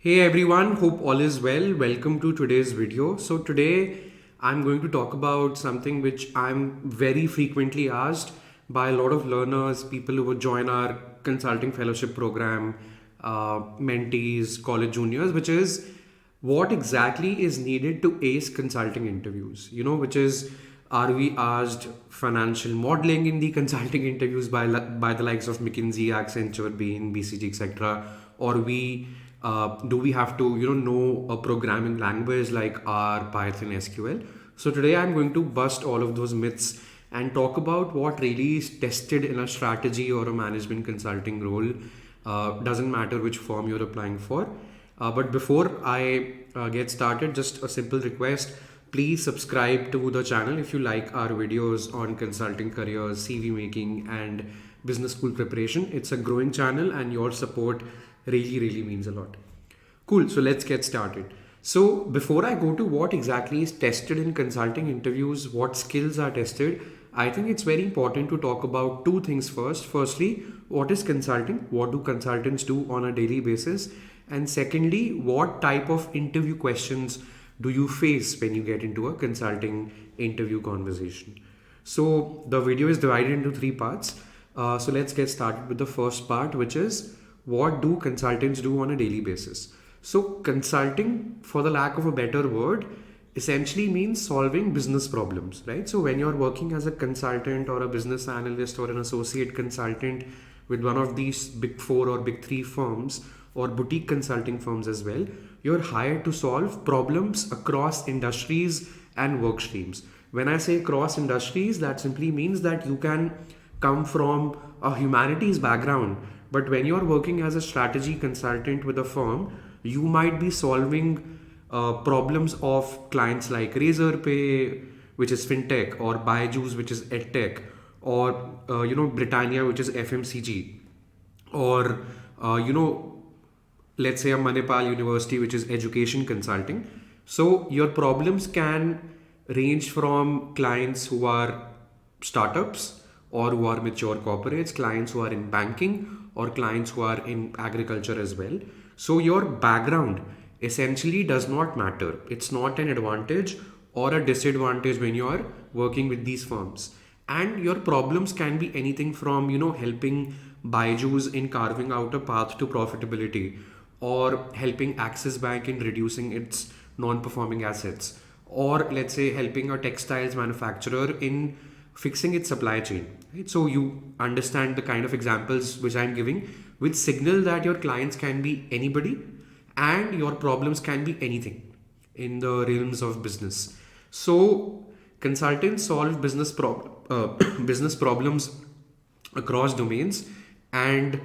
Hey everyone, hope all is well. Welcome to today's video. So today I'm going to talk about something which I'm very frequently asked by a lot of learners, people who would join our consulting fellowship program, mentees, college juniors, which is what exactly is needed to ace consulting interviews, which is, are we asked financial modeling in the consulting interviews by the likes of McKinsey, Accenture, Bain, BCG, etc., or we do we have to know a programming language like R, Python, SQL? So today I'm going to bust all of those myths and talk about what really is tested in a strategy or a management consulting role. Doesn't matter which firm you're applying for. But before I get started, just a simple request. Please subscribe to the channel if you like our videos on consulting careers, CV making, and business school preparation. It's a growing channel, and your support really means a lot. Cool, so let's get started. So, before I go to what exactly is tested in consulting interviews, what skills are tested, I think it's very important to talk about two things first. Firstly, what is consulting? What do consultants do on a daily basis? And secondly, what type of interview questions do you face when you get into a consulting interview conversation? So, the video is divided into three parts. So, let's get started with the first part, which is what do consultants do on a daily basis? So, consulting, for the lack of a better word, essentially means solving business problems, right? So, when you're working as a consultant or a business analyst or an associate consultant with one of these big four or big three firms or boutique consulting firms as well, you're hired to solve problems across industries and work streams. When I say cross industries, that simply means that you can come from a humanities background, but when you're working as a strategy consultant with a firm, you might be solving problems of clients like Razorpay, which is fintech, or Byju's, which is edtech, or Britannia, which is FMCG, or let's say a Manipal University, which is education consulting. So your problems can range from clients who are startups or who are mature corporates, clients who are in banking, or clients who are in agriculture as well. So your background essentially does not matter. It's not an advantage or a disadvantage when you are working with these firms. And your problems can be anything from, helping Byju's in carving out a path to profitability, or helping Axis Bank in reducing its non-performing assets, or let's say helping a textiles manufacturer in fixing its supply chain. Right? So you understand the kind of examples which I'm giving, which signal that your clients can be anybody and your problems can be anything in the realms of business. So consultants solve business problems across domains and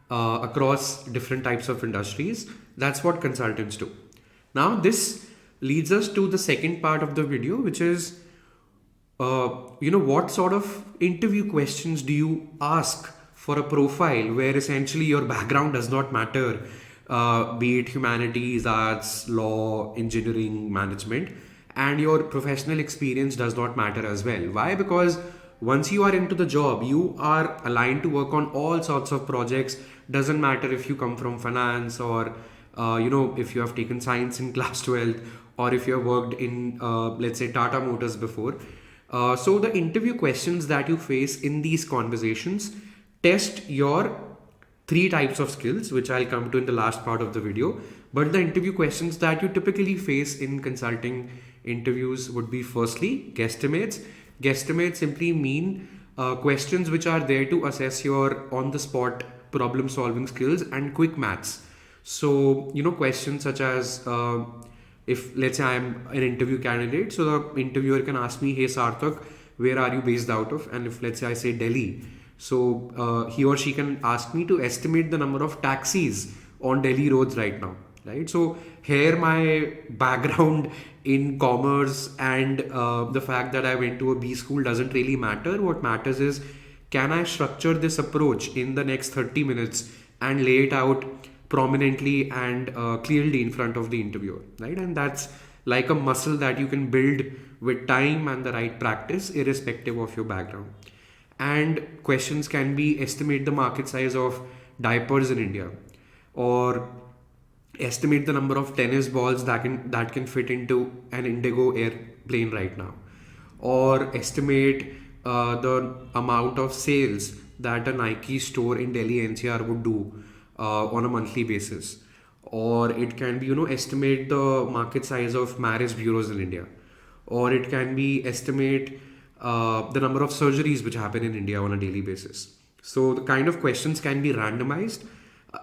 across different types of industries. That's what consultants do. Now, this leads us to the second part of the video, which is what sort of interview questions do you ask for a profile where essentially your background does not matter, be it humanities, arts, law, engineering, management, and your professional experience does not matter as well. Why? Because once you are into the job, you are aligned to work on all sorts of projects. Doesn't matter if you come from finance, or if you have taken science in class 12, or if you have worked in let's say Tata Motors before. So the interview questions that you face in these conversations test your three types of skills, which I'll come to in the last part of the video. But the interview questions that you typically face in consulting interviews would be, firstly, guesstimates. Guesstimates simply mean questions which are there to assess your on the spot problem solving skills and quick maths. So, questions such as if let's say I'm an interview candidate, so the interviewer can ask me, hey Sarthak, where are you based out of? And if let's say I say Delhi, so he or she can ask me to estimate the number of taxis on Delhi roads right now, right? So here my background in commerce and the fact that I went to a B school doesn't really matter. What matters is, can I structure this approach in the next 30 minutes and lay it out prominently and clearly in front of the interviewer, right? And that's like a muscle that you can build with time and the right practice, irrespective of your background. And questions can be, estimate the market size of diapers in India, or estimate the number of tennis balls that can fit into an Indigo airplane right now, or estimate the amount of sales that a Nike store in Delhi NCR would do on a monthly basis, or it can be estimate the market size of marriage bureaus in India, or it can be estimate the number of surgeries which happen in India on a daily basis. So the kind of questions can be randomized.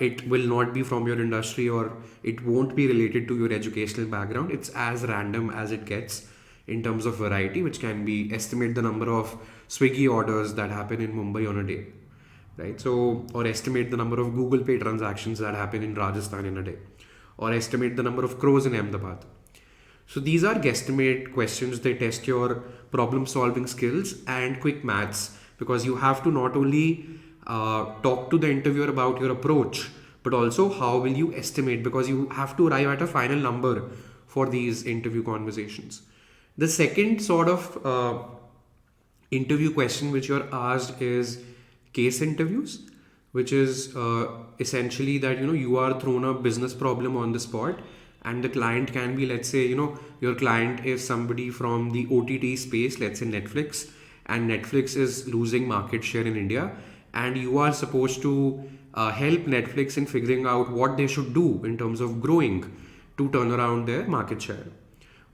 It will not be from your industry, or it won't be related to your educational background. It's as random as it gets in terms of variety, which can be estimate the number of Swiggy orders that happen in Mumbai on a day, right? So, or estimate the number of Google Pay transactions that happen in Rajasthan in a day, or estimate the number of crows in Ahmedabad. So these are guesstimate questions. They test your problem solving skills and quick maths, because you have to not only talk to the interviewer about your approach, but also how will you estimate, because you have to arrive at a final number for these interview conversations. The second sort of interview question which you're asked is case interviews, which is essentially that you are thrown a business problem on the spot, and the client can be, let's say, your client is somebody from the OTT space, let's say Netflix, and Netflix is losing market share in India, and you are supposed to help Netflix in figuring out what they should do in terms of growing to turn around their market share.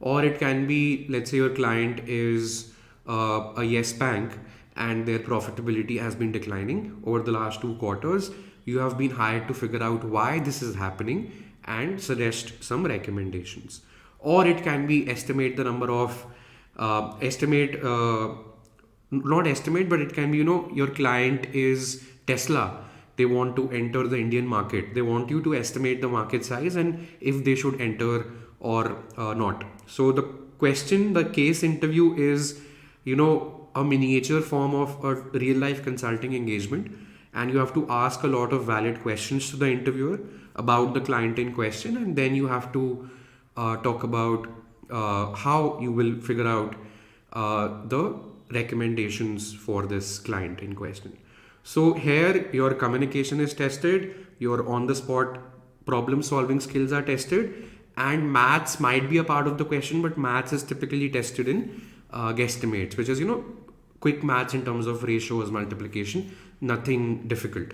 Or it can be, let's say your client is a Yes Bank, and their profitability has been declining over the last 2 quarters. You have been hired to figure out why this is happening and suggest some recommendations. Or it can be estimate the number of estimate not estimate, but it can be, your client is Tesla. They want to enter the Indian market. They want you to estimate the market size and if they should enter or not. So the case interview is, a miniature form of a real life consulting engagement, and you have to ask a lot of valid questions to the interviewer about the client in question, and then you have to talk about how you will figure out the recommendations for this client in question. So here your communication is tested, your on the spot problem solving skills are tested, and maths might be a part of the question, but maths is typically tested in guesstimates, which is quick maths in terms of ratios, multiplication, nothing difficult.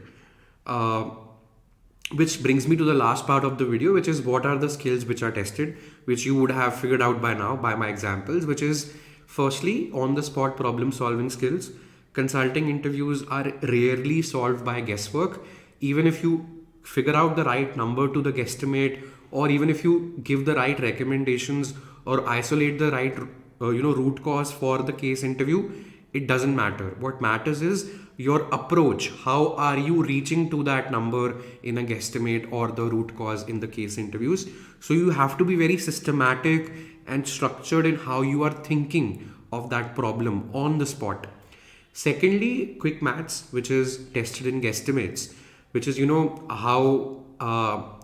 Which brings me to the last part of the video, which is what are the skills which are tested, which you would have figured out by now by my examples, which is firstly on the spot problem solving skills. Consulting interviews are rarely solved by guesswork. Even if you figure out the right number to the guesstimate, or even if you give the right recommendations or isolate the right root cause for the case interview, it doesn't matter. What matters is your approach. How are you reaching to that number in a guesstimate or the root cause in the case interviews? So you have to be very systematic and structured in how you are thinking of that problem on the spot. Secondly, quick maths, which is tested in guesstimates, which is how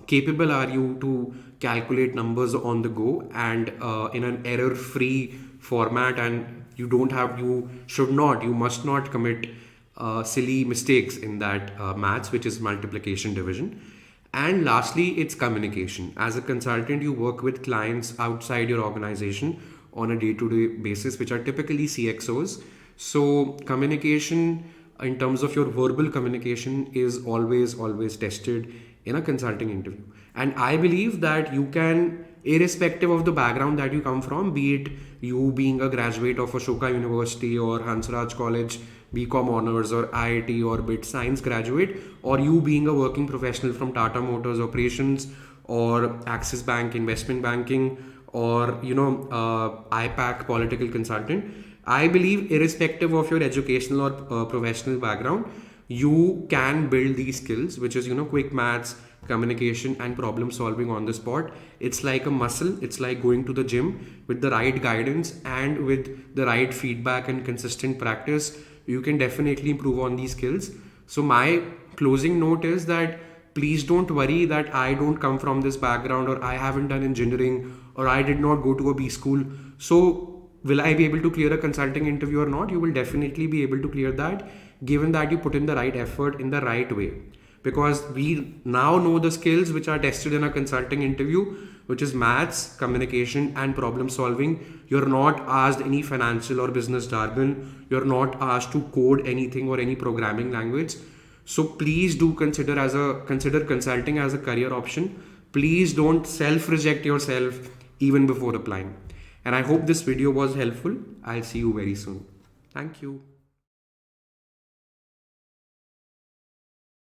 capable are you to calculate numbers on the go and in an error-free format, and you must not commit silly mistakes in that maths, which is multiplication division. And lastly, it's communication. As a consultant, you work with clients outside your organization on a day-to-day basis, which are typically CXOs. So communication in terms of your verbal communication is always tested in a consulting interview. And I believe that you can, irrespective of the background that you come from, be it you being a graduate of Ashoka University or Hansraj College BCom honors, or IIT or BIT science graduate, or you being a working professional from Tata Motors operations or Axis Bank investment banking, or IPAC political consultant. I believe irrespective of your educational or professional background, you can build these skills, which is quick maths, communication, and problem solving on the spot. It's like a muscle. It's like going to the gym. With the right guidance and with the right feedback and consistent practice, you can definitely improve on these skills. So my closing note is that please don't worry that I don't come from this background, or I haven't done engineering, or I did not go to a B school. So will I be able to clear a consulting interview or not? You will definitely be able to clear that, given that you put in the right effort in the right way. because we now know the skills which are tested in a consulting interview, which is maths, communication, and problem solving. You're not asked any financial or business jargon. You're not asked to code anything or any programming language. So please do consider consulting as a career option. Please don't self-reject yourself even before applying. And I hope this video was helpful. I'll see you very soon. Thank you.